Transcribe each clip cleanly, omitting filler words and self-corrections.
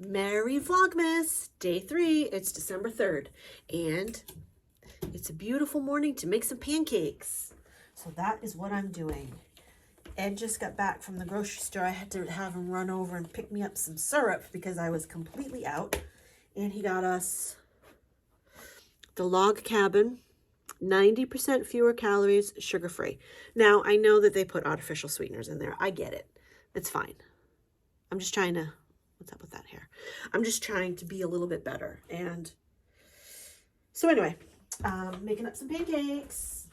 Merry Vlogmas, day 3. It's December 3rd, and it's a beautiful morning to make some pancakes. So that is what I'm doing. Ed just got back from the grocery store. I had to have him run over and pick me up some syrup because I was completely out. And he got us the Log Cabin, 90% fewer calories, sugar-free. Now, I know that they put artificial sweeteners in there. I get it. It's fine. I'm just trying to... What's up with that hair? I'm just trying to be a little bit better. And so anyway, making up some pancakes.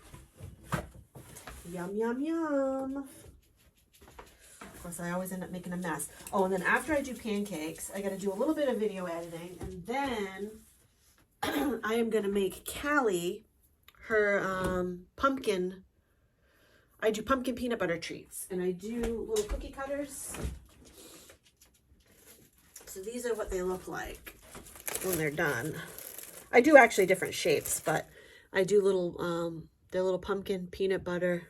Yum, yum, yum. Of course, I always end up making a mess. Oh, and then after I do pancakes, I got to do a little bit of video editing. And then I am going to make Callie her pumpkin. I do pumpkin peanut butter treats. And I do little cookie cutters. So these are what they look like when they're done. I do actually different shapes, but I do little, they're little pumpkin peanut butter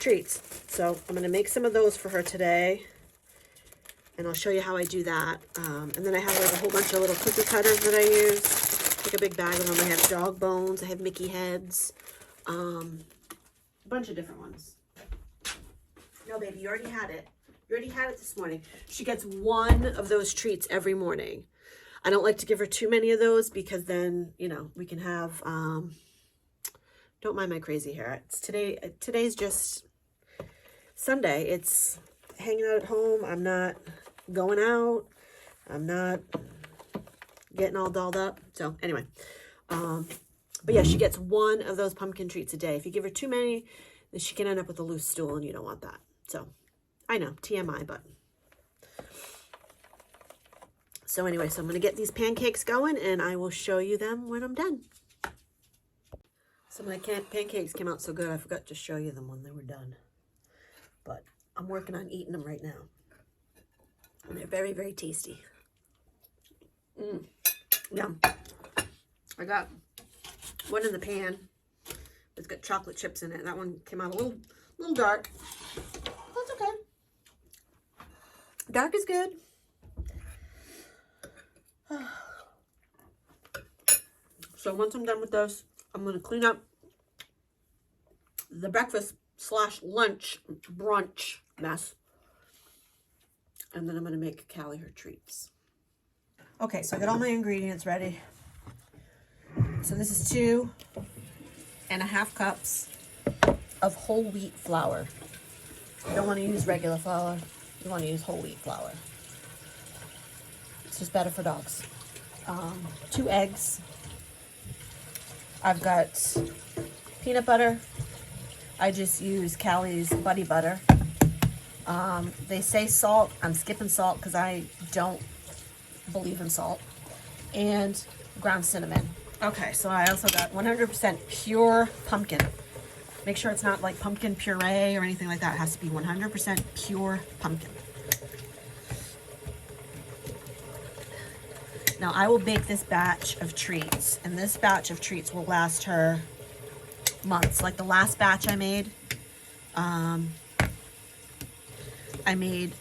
treats. So I'm going to make some of those for her today. And I'll show you how I do that. And then I have like a whole bunch of little cookie cutters that I use. Like a big bag of them. I have dog bones. I have Mickey heads. A bunch of different ones. No, baby, you already had it. You already had it this morning. She gets one of those treats every morning. I don't like to give her too many of those because then, you know, we can have, don't mind my crazy hair. It's today's just Sunday. It's hanging out at home. I'm not going out. I'm not getting all dolled up. So anyway, but yeah, she gets one of those pumpkin treats a day. If you give her too many, then she can end up with a loose stool and you don't want that. So I know, TMI, but. So anyway, so I'm going to get these pancakes going and I will show you them when I'm done. So my pancakes came out so good, I forgot to show you them when they were done. But I'm working on eating them right now. And they're very, very tasty. Yum. I got one in the pan. It's got chocolate chips in it. That one came out a little dark. That's okay. Dark is good. So once I'm done with those, I'm going to clean up the breakfast / lunch brunch mess. And then I'm going to make Callie her treats. Okay, so I got all my ingredients ready. So this is 2.5 cups of whole wheat flour. You don't want to use regular flour. You want to use whole wheat flour. It's just better for dogs. 2 eggs. I've got peanut butter. I just use Callie's Buddy Butter. They say salt. I'm skipping salt because I don't believe in salt. And ground cinnamon. Okay, so I also got 100% pure pumpkin. Make sure it's not like pumpkin puree or anything like that. It has to be 100% pure pumpkin. Now I will bake this batch of treats, and this batch of treats will last her months. Like the last batch I made, I can't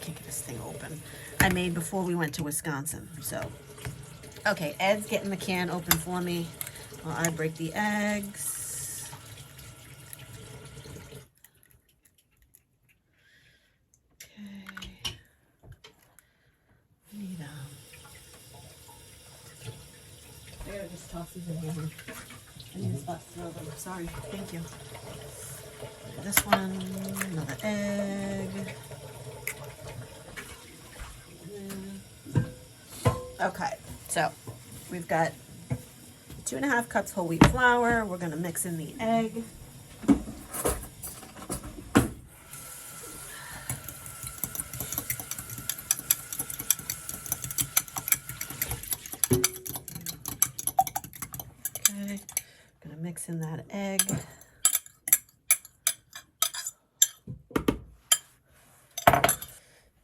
get this thing open. I made before we went to Wisconsin. So, okay, Ed's getting the can open for me while I break the eggs. Okay. I gotta just toss these in here. I need a spot to throw them. Sorry. Thank you. This one, another egg. Okay, so we've got 2.5 cups whole wheat flour. We're gonna mix in the egg. Mix in that egg.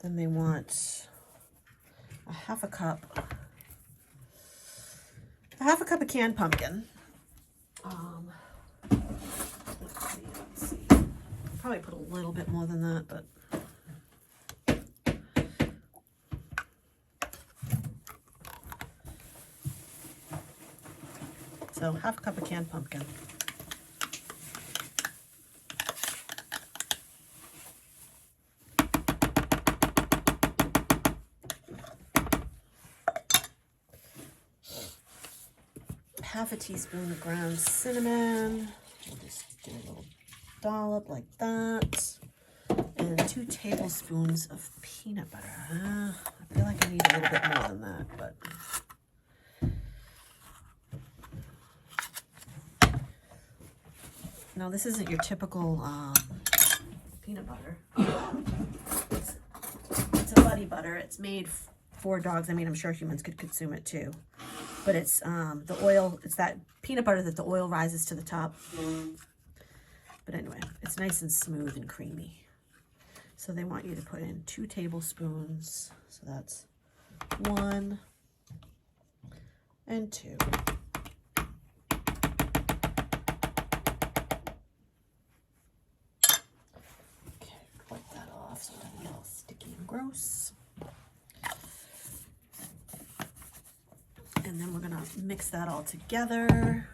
Then they want a half a cup of canned pumpkin. Let's see. Probably put a little bit more than that, but So half a cup of canned pumpkin. Half a teaspoon of ground cinnamon. We'll just do a little dollop like that. And 2 tablespoons of peanut butter. I feel like I need a little bit more than that, but no, this isn't your typical peanut butter. It's a buddy butter. It's made for dogs. I mean, I'm sure humans could consume it too. But it's the oil, it's that peanut butter that the oil rises to the top. But anyway, it's nice and smooth and creamy. So they want you to put in 2 tablespoons. So that's 1 and 2. Okay, wipe that off so it doesn't get all sticky and gross. And then we're gonna mix that all together.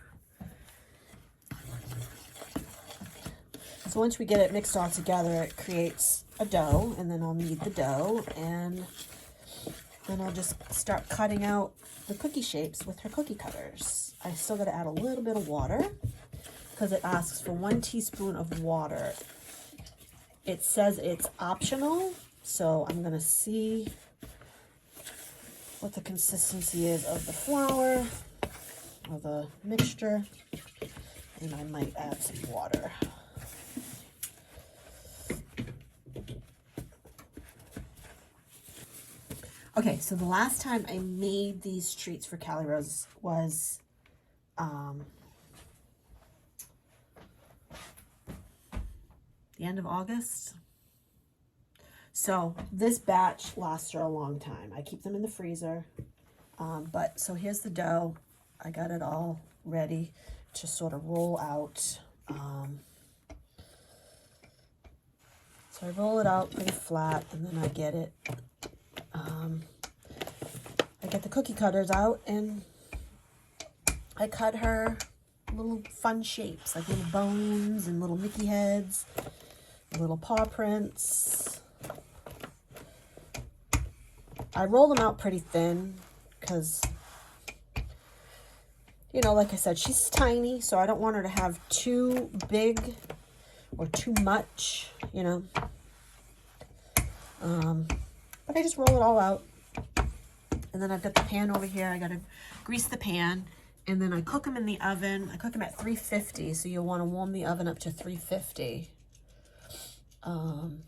So once we get it mixed all together, it creates a dough, and then I'll knead the dough, and then I'll just start cutting out the cookie shapes with her cookie cutters. I still gotta add a little bit of water because it asks for 1 teaspoon of water. It says it's optional, so I'm gonna see what the consistency is of the flour, of the mixture, and I might add some water. Okay, so the last time I made these treats for Callie Rose was the end of August. So this batch lasts for a long time. I keep them in the freezer. But so here's the dough. I got it all ready to sort of roll out. So I roll it out pretty flat, and then I get it. I get the cookie cutters out, and I cut her little fun shapes, like little bones and little Mickey heads, little paw prints. I roll them out pretty thin because, you know, like I said, she's tiny, so I don't want her to have too big or too much, you know. But I just roll it all out. And then I've got the pan over here. I got to grease the pan. And then I cook them in the oven. I cook them at 350, so you'll want to warm the oven up to 350. And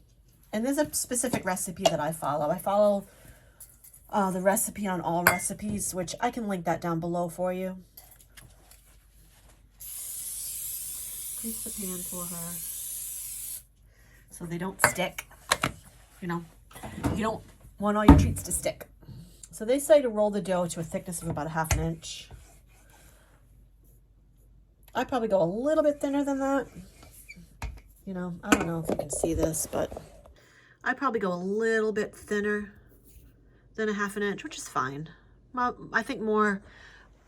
there's a specific recipe that I follow. I follow the recipe on All Recipes, which I can link that down below for you. Grease the pan for her so they don't stick. You know, you don't want all your treats to stick. So they say to roll the dough to a thickness of about 1/2 inch. I probably go a little bit thinner than that. You know, I don't know if you can see this, but I probably go a little bit thinner than 1/2 inch, which is fine. Well, I think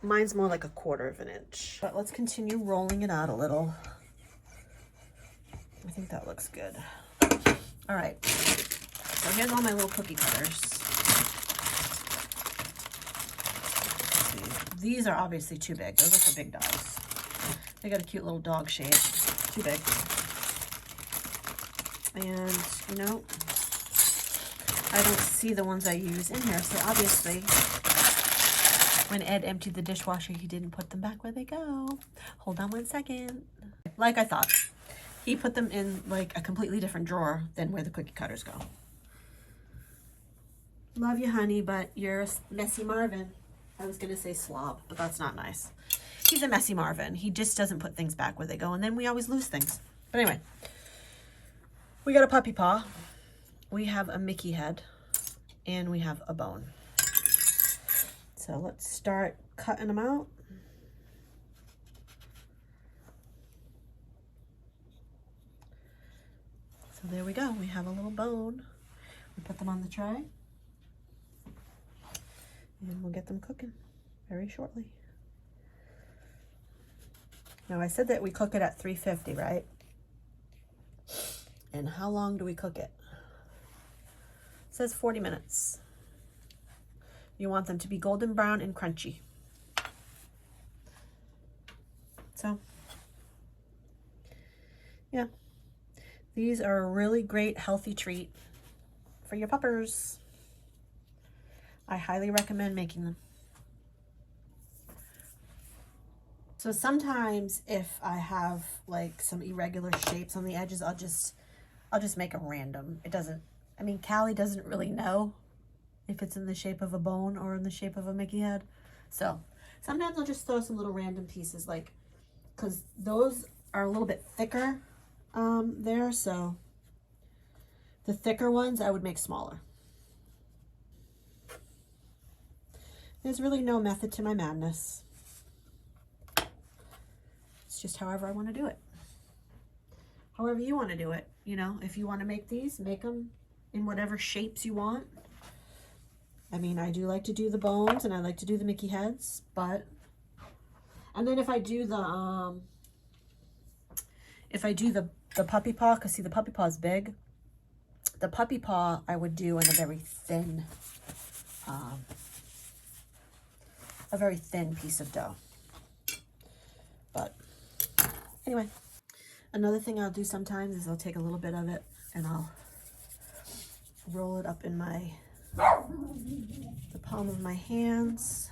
mine's more like 1/4 inch. But let's continue rolling it out a little. I think that looks good. All right, so here's all my little cookie cutters. These are obviously too big. Those are for big dogs. They got a cute little dog shape. Too big. And, you know, I don't see the ones I use in here. So obviously, when Ed emptied the dishwasher, he didn't put them back where they go. Hold on 1 second. Like I thought. He put them in like a completely different drawer than where the cookie cutters go. Love you, honey, but you're a messy Marvin. I was going to say slob, but that's not nice. He's a messy Marvin. He just doesn't put things back where they go, and then we always lose things. But anyway, we got a puppy paw. We have a Mickey head, and we have a bone. So let's start cutting them out. So there we go. We have a little bone. We put them on the tray. And we'll get them cooking very shortly. Now I said that we cook it at 350, right? And how long do we cook it? It says 40 minutes. You want them to be golden brown and crunchy. So, yeah. These are a really great healthy treat for your puppers. I highly recommend making them. So sometimes if I have like some irregular shapes on the edges, I'll just make them random. It doesn't, I mean, Callie doesn't really know if it's in the shape of a bone or in the shape of a Mickey head. So sometimes I'll just throw some little random pieces, like, because those are a little bit thicker there. So the thicker ones I would make smaller. There's really no method to my madness. It's just however I want to do it. However you want to do it. You know, if you want to make these, make them in whatever shapes you want. I mean, I do like to do the bones and I like to do the Mickey heads, but, and then if I do the puppy paw, because see the puppy paw is big, the puppy paw I would do in a very thin piece of dough. But anyway, another thing I'll do sometimes is I'll take a little bit of it and I'll roll it up in the palm of my hands.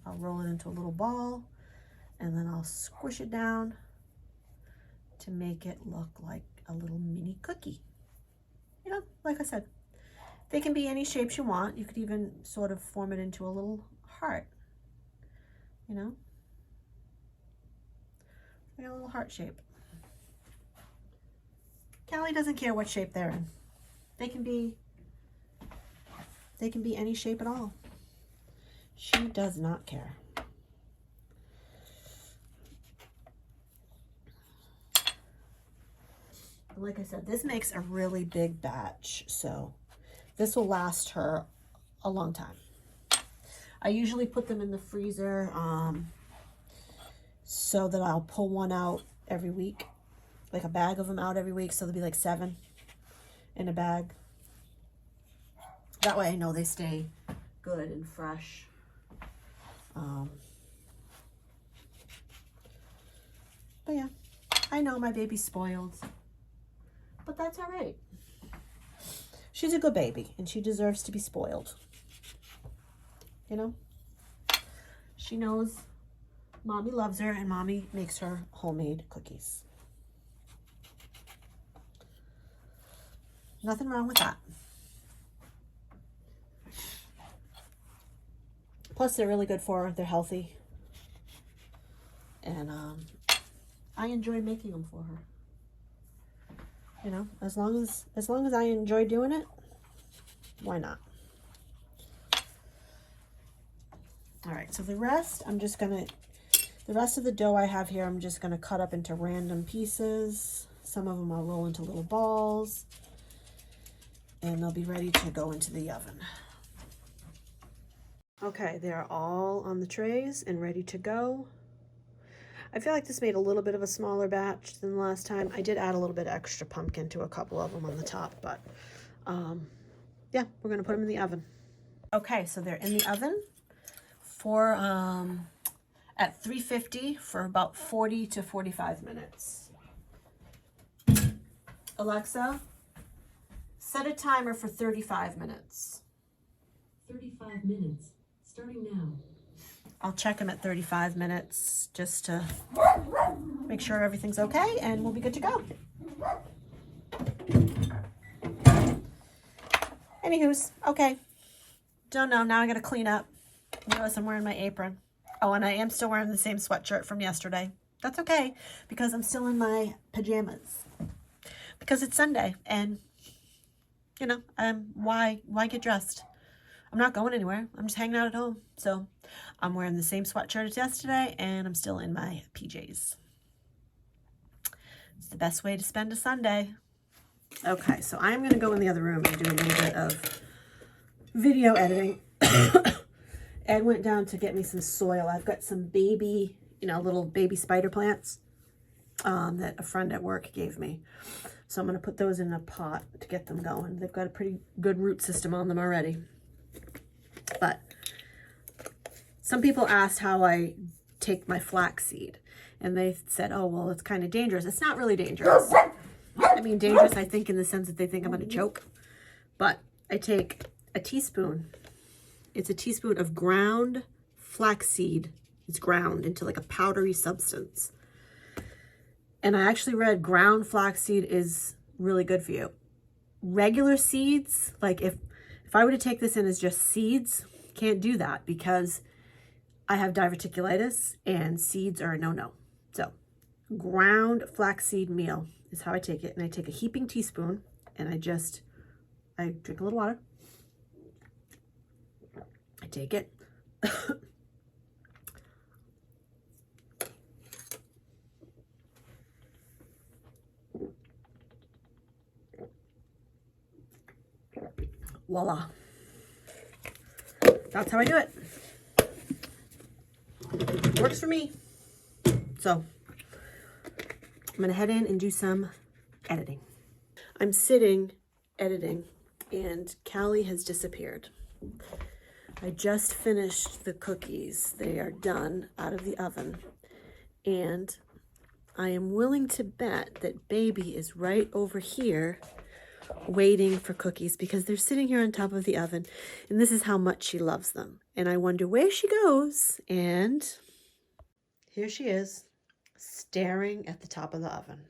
I'll roll it into a little ball and then I'll squish it down to make it look like a little mini cookie. You know, like I said, they can be any shapes you want. You could even sort of form it into a little heart, you know, like a little heart shape. Callie doesn't care what shape they're in. They can be any shape at all. She does not care. Like I said, this makes a really big batch, so this will last her a long time. I usually put them in the freezer so that I'll pull one out every week, like a bag of them out every week, so there'll be like 7 in a bag. That way I know they stay good and fresh. But yeah, I know my baby's spoiled, but that's all right. She's a good baby and she deserves to be spoiled. You know, she knows mommy loves her and mommy makes her homemade cookies. Nothing wrong with that. Plus, they're really good for her. They're healthy. And I enjoy making them for her. You know, as long as I enjoy doing it, why not? All right, so the rest of the dough I have here, I'm just gonna cut up into random pieces. Some of them I'll roll into little balls, and they'll be ready to go into the oven. Okay, they're all on the trays and ready to go. I feel like this made a little bit of a smaller batch than last time. I did add a little bit of extra pumpkin to a couple of them on the top, but yeah, we're gonna put them in the oven. Okay, so they're in the oven for at 350 for about 40 to 45 minutes. Alexa, set a timer for 35 minutes. 35 minutes, starting now. I'll check them at 35 minutes just to make sure everything's okay, and we'll be good to go. Anywho's, okay. Don't know, now I gotta clean up. Notice I'm wearing my apron. Oh, and I am still wearing the same sweatshirt from yesterday. That's okay, because I'm still in my pajamas. Because it's Sunday, and, you know, why get dressed? I'm not going anywhere. I'm just hanging out at home. So I'm wearing the same sweatshirt as yesterday, and I'm still in my PJs. It's the best way to spend a Sunday. Okay, so I'm going to go in the other room and do a little bit of video editing. Ed went down to get me some soil. I've got some baby, you know, little baby spider plants. that a friend at work gave me. So I'm going to put those in a pot to get them going. They've got a pretty good root system on them already. But some people asked how I take my flaxseed. And they said, oh, well, it's kind of dangerous. It's not really dangerous. I mean, dangerous, I think, in the sense that they think I'm going to choke. But I take a teaspoon. It's a teaspoon of ground flaxseed. It's ground into like a powdery substance. And I actually read ground flaxseed is really good for you. Regular seeds, like if I were to take this in as just seeds, can't do that because I have diverticulitis and seeds are a no-no. So ground flaxseed meal is how I take it. And I take a heaping teaspoon and I drink a little water. I take it. Voila. That's how I do it. Works for me. So I'm going to head in and do some editing. I'm sitting editing and Callie has disappeared. I just finished the cookies. They are done out of the oven. And I am willing to bet that baby is right over here waiting for cookies because they're sitting here on top of the oven and this is how much she loves them. And I wonder where she goes. And here she is staring at the top of the oven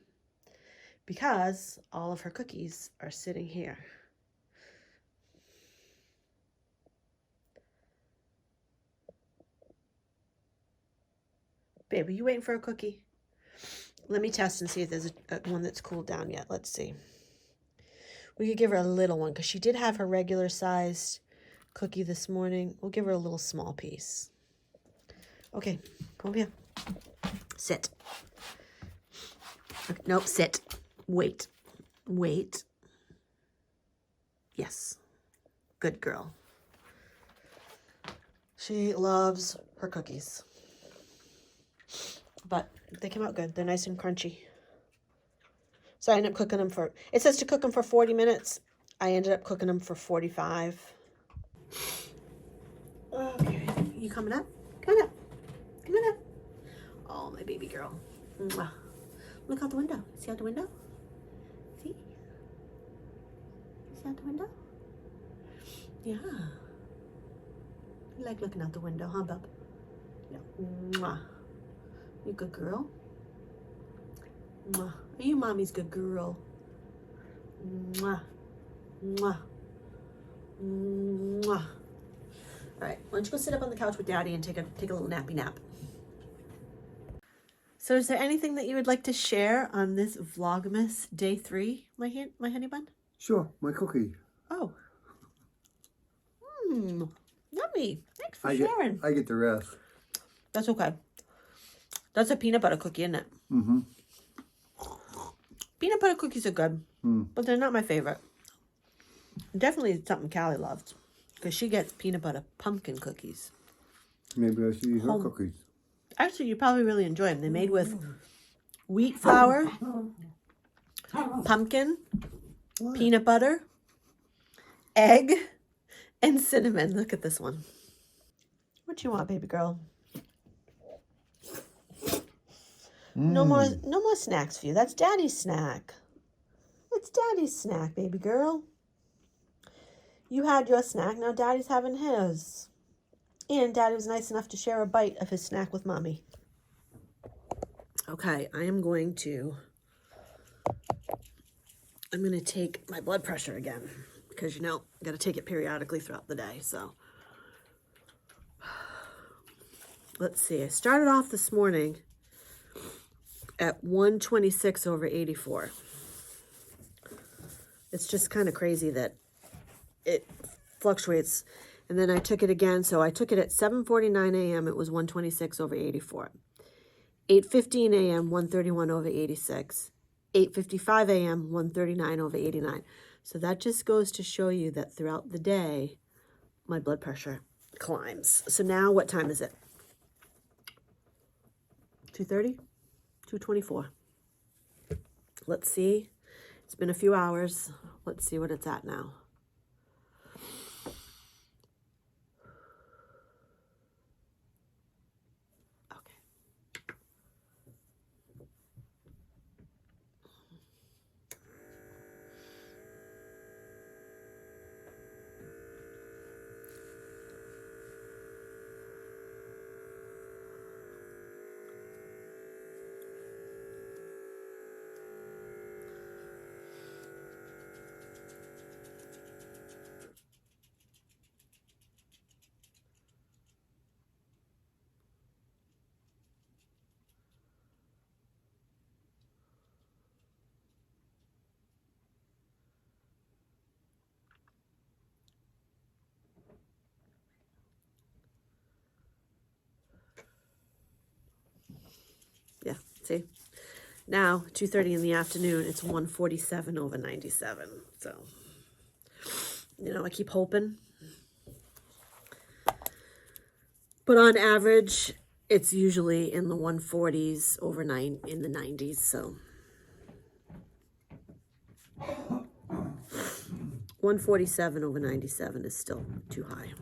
because all of her cookies are sitting here. Babe, are you waiting for a cookie? Let me test and see if there's one that's cooled down yet. Let's see. We could give her a little one because she did have her regular sized cookie this morning. We'll give her a little small piece. Okay, come over here. Sit. Okay, nope, sit. Wait. Wait. Yes. Good girl. She loves her cookies. But they came out good. They're nice and crunchy. So I ended up cooking them for, it says to cook them for 40 minutes. I ended up cooking them for 45. Okay, you coming up? Come on up. Come on up. Oh, my baby girl. Mwah. Look out the window. See out the window? See? See out the window? Yeah. You like looking out the window, huh, bub? Yeah. Mwah. You good girl? Mwah. Are you mommy's good girl? Mwah. Mwah. Mwah. All right, why don't you go sit up on the couch with Daddy and take a little nappy nap. So is there anything that you would like to share on this Vlogmas day 3, my honey bun? Sure, my cookie. Oh. Yummy. Thanks for sharing. I get the rest. That's okay. That's a peanut butter cookie, isn't it? Mm-hmm. Peanut butter cookies are good, but they're not my favorite. Definitely something Callie loved, because she gets peanut butter pumpkin cookies. Maybe I should eat her cookies. Actually, you probably really enjoy them. They're made with wheat flour, pumpkin, peanut butter, egg, and cinnamon. Look at this one. What you want, baby girl? No more snacks for you. That's Daddy's snack. It's Daddy's snack, baby girl. You had your snack, now Daddy's having his. And Daddy was nice enough to share a bite of his snack with Mommy. Okay, I'm going to take my blood pressure again. Because, you know, I got to take it periodically throughout the day, so. Let's see, I started off this morning at 126/84. It's just kind of crazy that it fluctuates. And then I took it again. So I took it at 7:49 a.m. It was 126/84. 8:15 a.m. 131/86. 8:55 a.m. 139/89. So that just goes to show you that throughout the day, my blood pressure climbs. So now what time is it? 2:30? 2:24. Let's see. It's been a few hours. Let's see what it's at now. Yeah, see? Now, 2:30 in the afternoon, it's 147 over 97. So, you know, I keep hoping. But on average, it's usually in the 140s over in the 90s. So, 147 over 97 is still too high.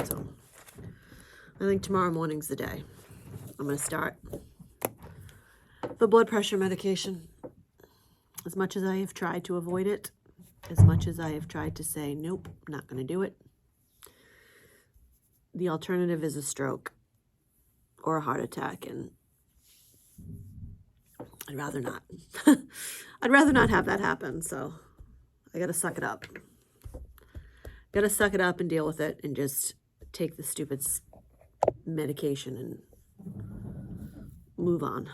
So, I think tomorrow morning's the day. I'm going to start the blood pressure medication. As much as I have tried to avoid it, as much as I have tried to say, nope, not going to do it, the alternative is a stroke or a heart attack, and I'd rather not. I'd rather not have that happen, so I got to suck it up. Got to suck it up and deal with it and just take the stupid medication and move on.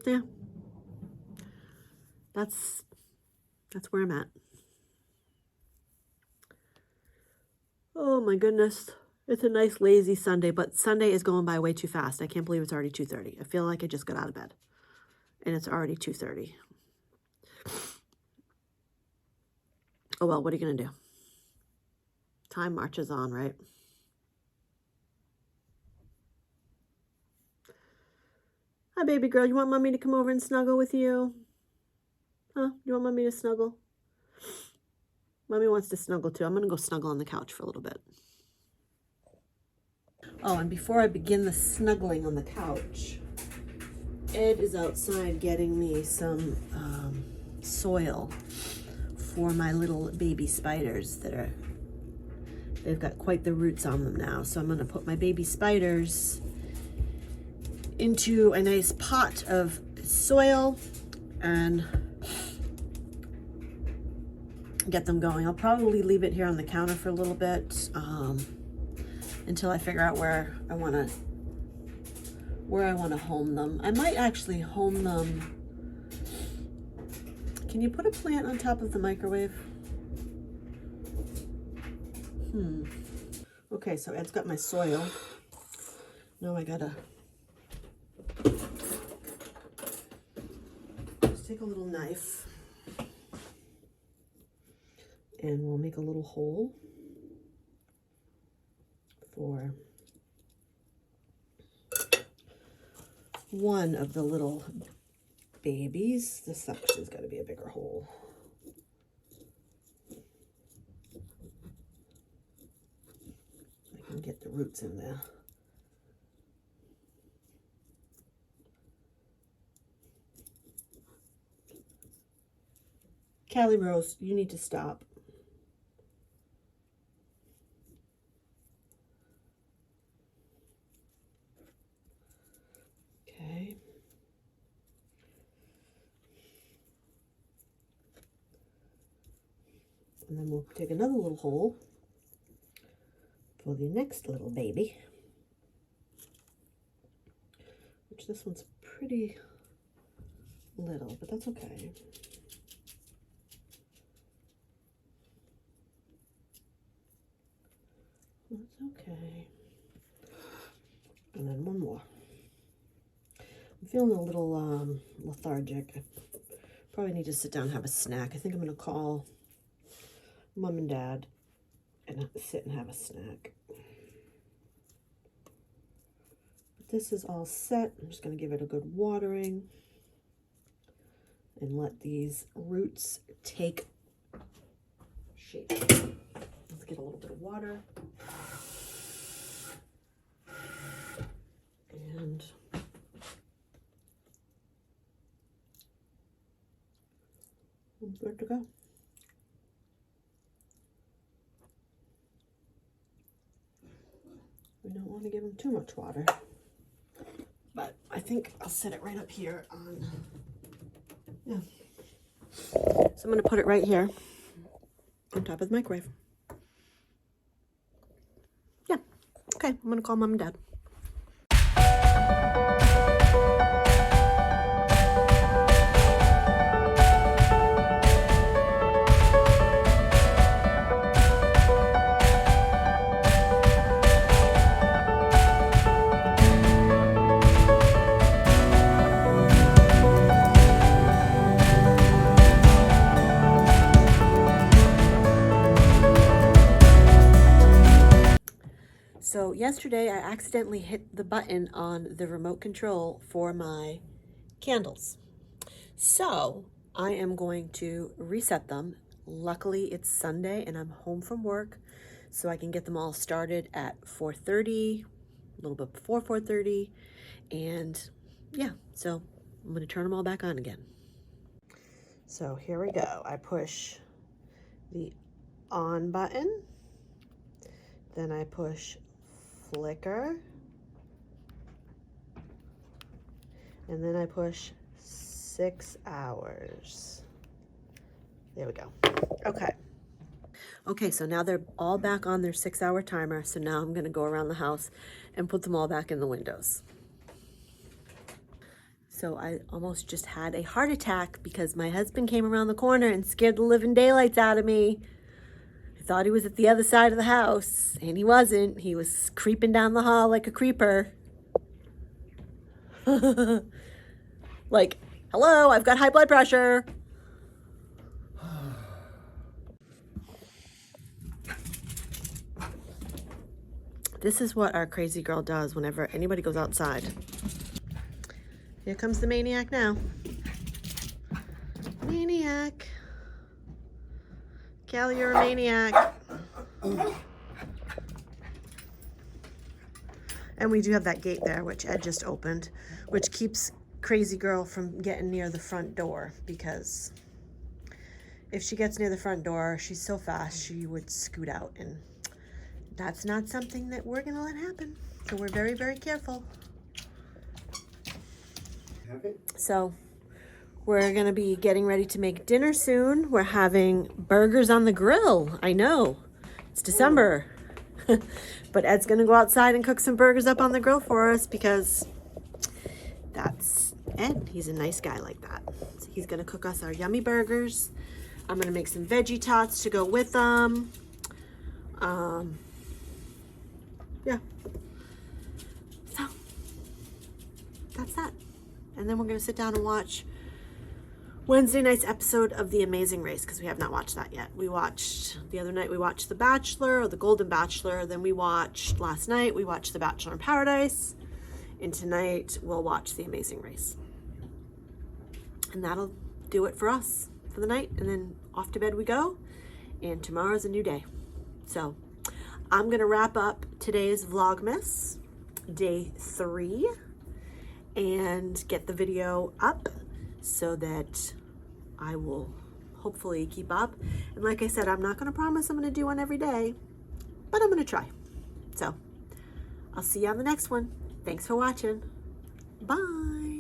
Yeah. That's where I'm at. Oh my goodness. It's a nice lazy Sunday, but Sunday is going by way too fast. I can't believe it's already 2:30. I feel like I just got out of bed and it's already 2:30. Oh well, what are you going to do? Time marches on, right? Hi, baby girl. You want mommy to come over and snuggle with you? Huh? You want mommy to snuggle? Mommy wants to snuggle too. I'm going to go snuggle on the couch for a little bit. Oh, and before I begin the snuggling on the couch, Ed is outside getting me some soil for my little baby spiders they've got quite the roots on them now. So I'm going to put my baby spiders into a nice pot of soil and get them going. I'll probably leave it here on the counter for a little bit until I figure out where I want to home them. I might actually home them. Can you put a plant on top of the microwave? Okay, so Ed's got my soil. Now I gotta just take a little knife and we'll make a little hole for one of the little babies. This section's got to be a bigger hole. I can get the roots in there. Callie Rose, you need to stop. Okay. And then we'll take another little hole for the next little baby, which this one's pretty little, but that's okay. That's okay. And then one more. I'm feeling a little lethargic. I probably need to sit down and have a snack. I think I'm going to call Mom and Dad and sit and have a snack. But this is all set. I'm just going to give it a good watering and let these roots take shape. Let's get a little bit of water. And I'm good to go. We don't want to give them too much water, but I think I'll set it right up here on, yeah. So I'm going to put it right here on top of the microwave. Yeah, okay, I'm going to call Mom and Dad. So yesterday I accidentally hit the button on the remote control for my candles. So I am going to reset them. Luckily it's Sunday and I'm home from work, so I can get them all started at 4:30, a little bit before 4:30. And yeah, so I'm going to turn them all back on again. So here we go. I push the on button, then I push flicker, and then I push 6 hours. There we go. Okay, so now they're all back on their 6-hour timer. So now I'm going to go around the house and put them all back in the windows. So I almost just had a heart attack because my husband came around the corner and scared the living daylights out of me. I thought he was at the other side of the house, and he wasn't. He was creeping down the hall like a creeper. Like, hello, I've got high blood pressure. This is what our crazy girl does whenever anybody goes outside. Here comes the maniac now. Maniac. Callie, you're a maniac. And we do have that gate there, which Ed just opened, which keeps crazy girl from getting near the front door, because if she gets near the front door, she's so fast she would scoot out, and that's not something that we're gonna let happen. So we're very, very careful. So we're gonna be getting ready to make dinner soon. We're having burgers on the grill. I know, it's December. But Ed's gonna go outside and cook some burgers up on the grill for us, because that's Ed. He's a nice guy like that. So he's gonna cook us our yummy burgers. I'm gonna make some veggie tots to go with them. Yeah. So that's that. And then we're gonna sit down and watch Wednesday night's episode of The Amazing Race, because we have not watched that yet. We watched, the other night we watched The Bachelor, or The Golden Bachelor. Then last night we watched The Bachelor in Paradise. And tonight we'll watch The Amazing Race. And that'll do it for us for the night. And then off to bed we go. And tomorrow's a new day. So I'm gonna wrap up today's Vlogmas, day 3, and get the video up so that I will hopefully keep up. And like I said, I'm not going to promise I'm going to do one every day, but I'm going to try. So I'll see you on the next one. Thanks for watching. Bye.